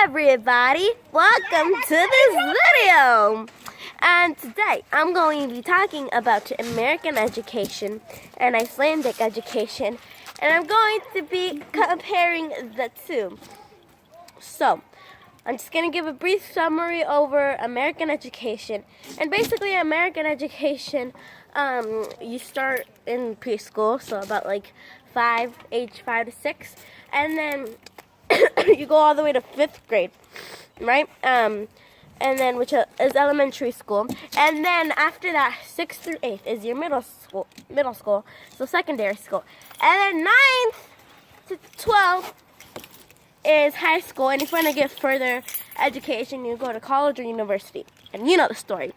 everybody, welcome to this video. And today I'm going to be talking about American education and Icelandic education, and I'm going to be comparing the two. So I'm just going to give a brief summary over American education. And basically American education, you start in preschool, so about like age 5 to 6, and then you go all the way to 5th grade, right? And then which is elementary school, and then after that 6th through 8th is your middle school, so secondary school, and then 9th to 12th is high school, and if you want to get further education, you go to college or university, and you know the story.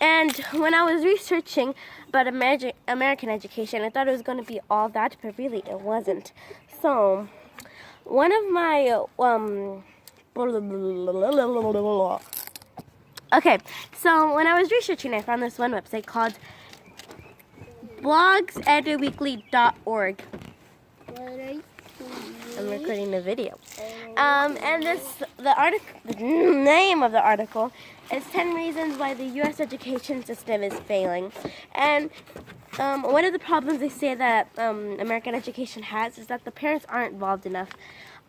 And when I was researching about American education, I thought it was going to be all that, but really it wasn't. So, one of my, okay, so when I was researching, I found this one website called blogseduweekly.org. I'm recording the video. And the name of the article is 10 Reasons Why the U.S. Education System is Failing. And one of the problems they say that American education has is that the parents aren't involved enough.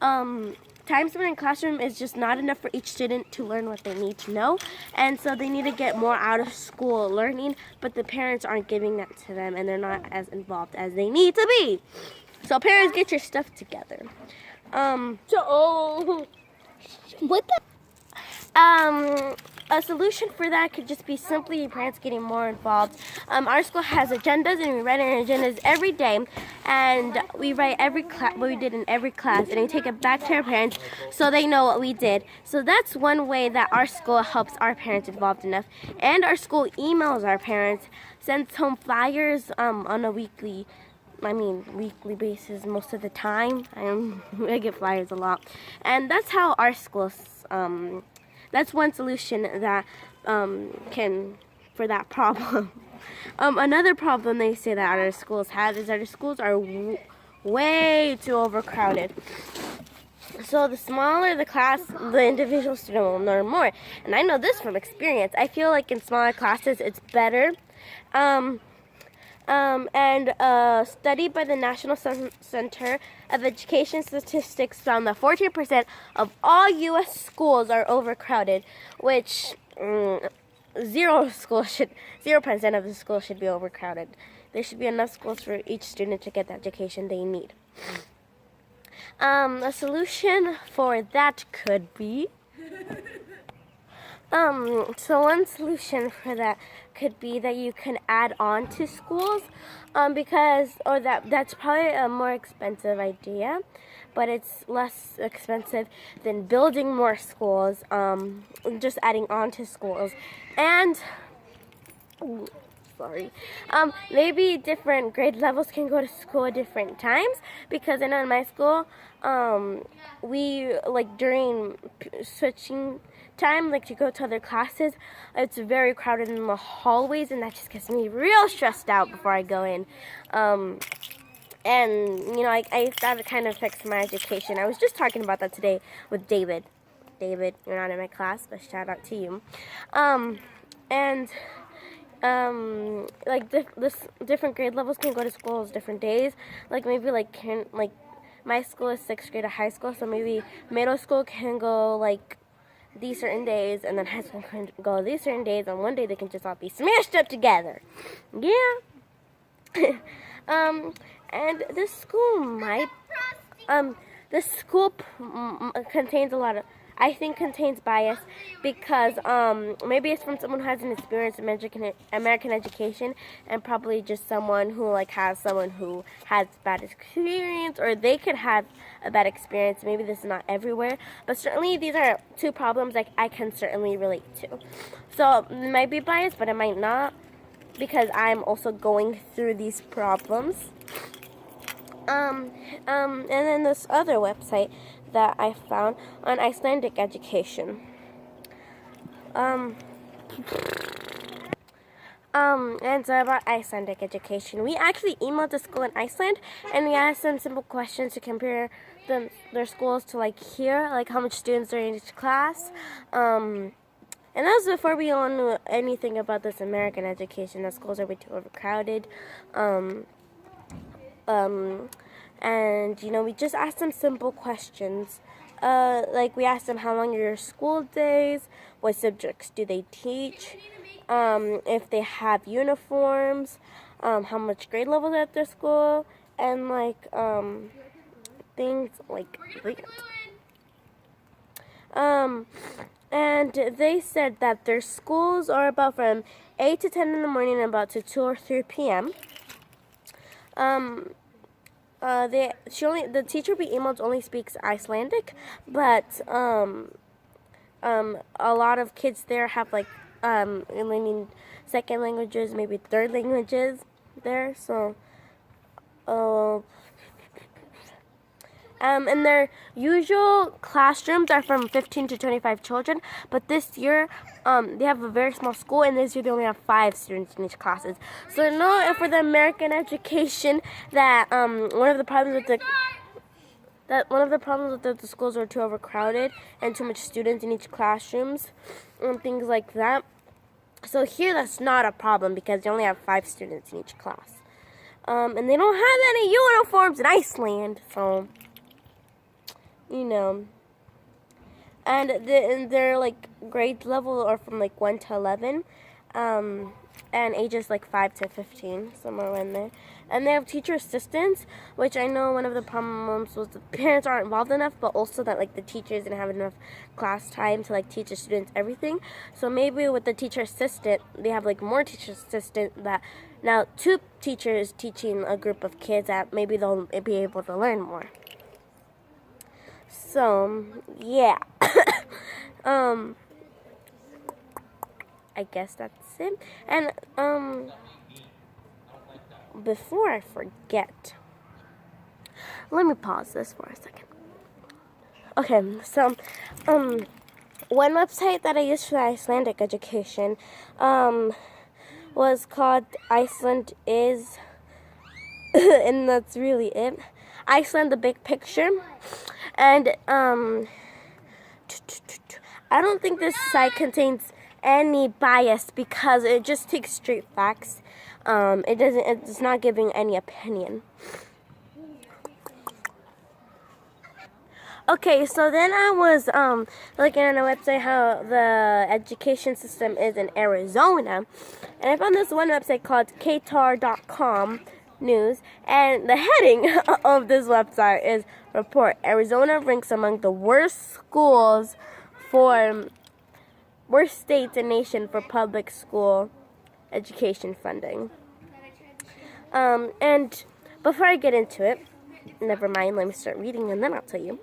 Time spent in classroom is just not enough for each student to learn what they need to know, and so they need to get more out of school learning, but the parents aren't giving that to them, and they're not as involved as they need to be. So parents, get your stuff together. What the? A solution for that could just be simply parents getting more involved. Our school has agendas, and we write our agendas every day, and we write what we did in every class, and we take it back to our parents so they know what we did. So that's one way that our school helps our parents involved enough. And our school emails our parents, sends home flyers on a weekly basis most of the time. I get flyers a lot. And that's how our schools, that's one solution that for that problem. Another problem they say that our schools have is that our schools are way too overcrowded. So the smaller the class, the individual student will learn more. And I know this from experience. I feel like in smaller classes it's better. And a study by the National Center of Education Statistics found that 14% of all U.S. schools are overcrowded, which 0% of the schools should be overcrowded. There should be enough schools for each student to get the education they need. A solution for that could be so one solution for that could be that you can add on to schools, that's probably a more expensive idea, but it's less expensive than building more schools, just adding on to schools. And maybe different grade levels can go to school at different times, because I know in my school, we, during switching time, to go to other classes, it's very crowded in the hallways, and that just gets me real stressed out before I go in. And, I thought it kind of affects my education. I was just talking about that today with David. David, you're not in my class, but shout out to you. Different grade levels can go to schools different days. My school is 6th grade of high school, so maybe middle school can go these certain days, and then high school can go these certain days, and one day they can just all be smashed up together. Yeah. And this school contains contains bias, because maybe it's from someone who has an experience in American education, and probably just someone who has someone who has bad experience, or they could have a bad experience. Maybe this is not everywhere, but certainly these are two problems I can certainly relate to. So it might be biased, but it might not, because I'm also going through these problems. And then this other website that I found on Icelandic education. And so about Icelandic education. We actually emailed the school in Iceland, and we asked them simple questions to compare their schools to like here, like how much students are in each class. And that was before we all knew anything about this American education. That schools are way too overcrowded. And we just asked them simple questions. Like we asked them how long are your school days, what subjects do they teach, if they have uniforms, how much grade level at their school, and like things like that. And they said that their schools are about from 8 to 10 in the morning and about to 2 or 3 p.m. The teacher we emailed only speaks Icelandic, but a lot of kids there have like learning second languages, maybe third languages there. So, and their usual classrooms are from 15 to 25 children, but this year they have a very small school, and this year they only have 5 students in each classes. So for the American education that one of the problems with the schools are too overcrowded and too much students in each classrooms and things like that. So here that's not a problem because they only have 5 students in each class, and they don't have any uniforms in Iceland, so. And their like grade level are from like 1 to 11, and ages like 5 to 15, somewhere in there. And they have teacher assistants, which I know one of the problems was the parents aren't involved enough, but also that like the teachers didn't have enough class time to like teach the students everything. So maybe with the teacher assistant, they have like more teacher assistant that now 2 teachers teaching a group of kids that maybe they'll be able to learn more. So, yeah. I guess that's it. And, before I forget, let me pause this for a second. Okay, so, one website that I used for Icelandic education, was called Iceland Is, and that's really it. Iceland, the Big Picture. And I don't think this site contains any bias because it just takes straight facts. It's not giving any opinion. Okay, so then I was looking on a website how the education system is in Arizona, and I found this one website called Qatar.com News, and the heading of this website is Report Arizona ranks among the worst states in nation for public school education funding. And before I get into it, never mind, let me start reading and then I'll tell you.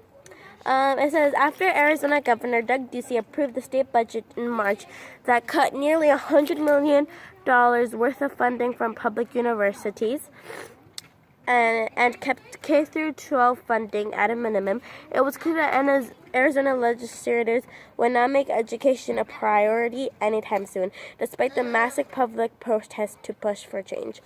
It says, after Arizona Governor Doug Ducey approved the state budget in March that cut nearly $100 million worth of funding from public universities and kept K through 12 funding at a minimum, it was clear that Arizona legislators would not make education a priority anytime soon, despite the massive public protests to push for change.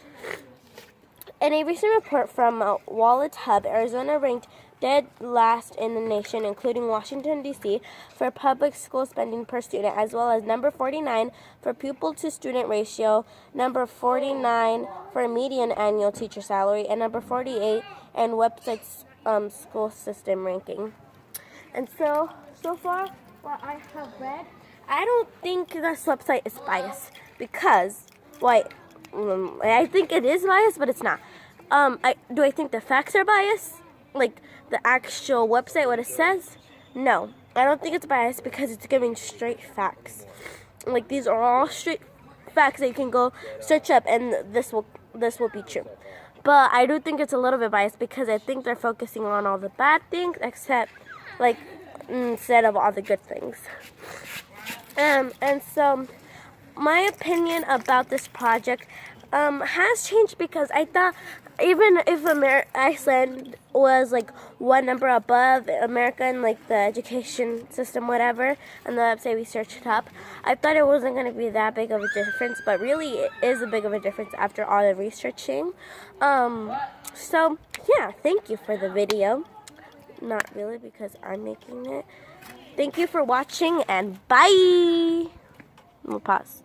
In a recent report from Wallet Hub, Arizona ranked dead last in the nation, including Washington, D.C., for public school spending per student, as well as number 49 for pupil-to-student ratio, number 49 for median annual teacher salary, and number 48 in website's school system ranking. And so far, what I have read, I don't think this website is biased because, I think it is biased, but it's not. Do I think the facts are biased? Like the actual website, what it says? No, I don't think it's biased because it's giving straight facts. Like these are all straight facts that you can go search up, and this will be true. But I do think it's a little bit biased because I think they're focusing on all the bad things instead of all the good things. And so my opinion about this project has changed because I thought even if Iceland was like one number above America in like the education system, whatever, and the website we searched it up, I thought it wasn't going to be that big of a difference, but really it is a big of a difference after all the researching. So yeah, thank you for the video. not really because I'm making it. Thank you for watching and bye. I'm gonna pause.